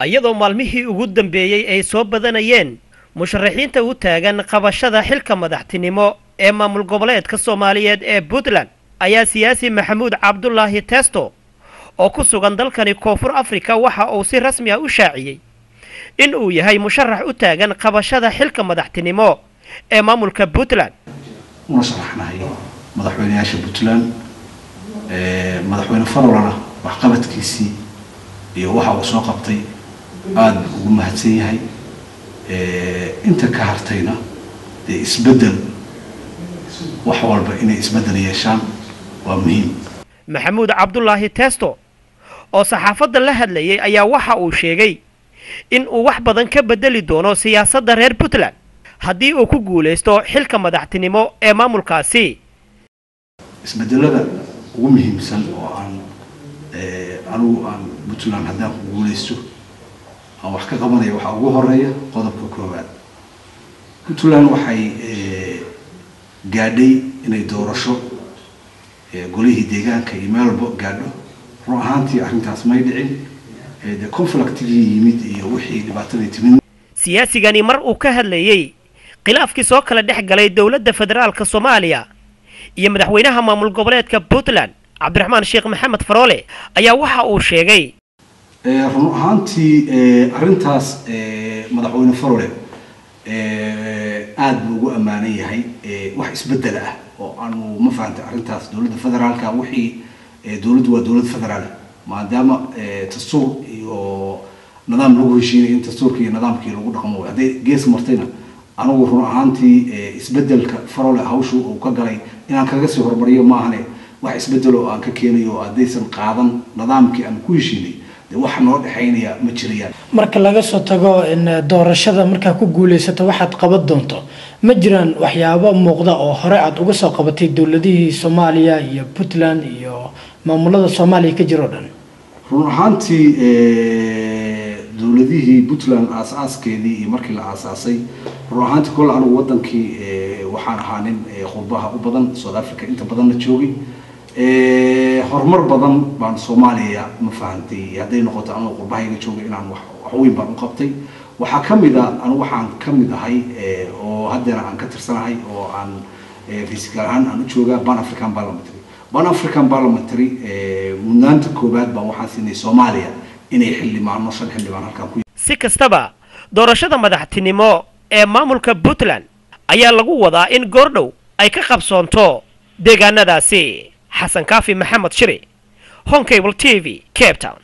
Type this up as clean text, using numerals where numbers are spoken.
iyadoo maalmihii ugu dambeeyay ay soo badanayeen musharaxiinta u taagan qabashada xilka madaxtinimo ee maamul goboleedka Soomaaliyeed ee Puntland ayaa siyaasi Maxamuud Cabdullaahi Testo oo ku sugan dalkani Koonfur Afrika waxa uu si rasmi ah u shaaciyay in uu yahay musharax u taagan qabashada xilka madaxtinimo ee maamulka Puntland. musharaxnahay madaxweynayaasha Puntland madaxweyne Farolana wax qabadkiisii iyo waxa uu soo qabtay aad ugu mahadsan yahay inta ka hartayna isbedel wax walba inay isbedel yeeshaan waa muhiim. Maxamuud Cabdullaahi Testo oo saxaafadda la hadlayay ayaa waxa uu sheegay in uu wax badan ka bedeli doono siyaasadda reer Puntland haddii uu ku guuleysto xilka madaxtinimo ee maamulkaasi. isbedelada ugu muhiimsan oo anigu aan Puntland haddaan ku guuleysto aan wax ka qabanayo waxa ugu horeeya qodobka koowaad. Puntland waxay gaadhay inay doorasho golihii deegaanka iyo meelba gaadho. run ahaantii arrintaas may dhicin conflictigii yimid iyo wixii dhibaatadii timid. siyaasigani mar uu ka hadlayay khilaafkii soo kala dhex galay dowladda federaalka Soomaaliya iyo madaxweynaha maamul goboleedka Puntland Cabdiraxmaan Sheekh Maxamed Farole ayaa waxa uu sheegay run ahaantii arrintaas madaxweyne Farole aad buu ugu amaanan yahay wax isbedel ah oo aanu ma fahanto arrintaas dowladda federaalka wixii dowladdu waa dowlad federaal maadaama dastuur iyo nidaam lagu heshiiyay in dastuurkii iyo nidaamkii lagu dhaqmo haday gees martayna anigu run ahaantii isbedelka Farole hawshu uu ka galay inaan kaga soo hormariyo ma ahane wax isbedel oo aan ka keenayo adaysan qaadan nidaamkii aan ku heshiinay wax noo dhaxaynaya ma jirayaan. marka laga soo tago in doorashada marka ku guuleysato waxaad qaban doonto ma jiraan waxyaabo muuqda oo hore aad uga soo qabatay dawladihii Soomaaliya iyo Puntland iyo maamulada Soomaaliya ka jiro dhan. run ahaantii dawladihii Puntland aasaskeedii iyo markii la aasasay run ahaantii kol anigu wadankii waxaan ahaa nin qurbaha u badan South Africa inta badan la joogay horumar badan baan Soomaaliya ma fahantay haday noqoto anigu qurbahayga joogay inaan wax weyn baan u qabtay waxa kamid ah anigu waxaan kamid ahay oo haddana aan ka tirsanahay oo aan physical aan u joogaa Pan African Parliamentary mudnaanta koobaad baan waxaan siinay Soomaaliya inay xildhibaano shan xildhibaan halkan ku si kastaba doorashada madaxtinimo ee maamulka Puntland ayaa lagu wadaa in goordhow ay ka qabsoonto deegaanadaasi. حسن كافي محمد شري هون كيبل تي في كيب تاون.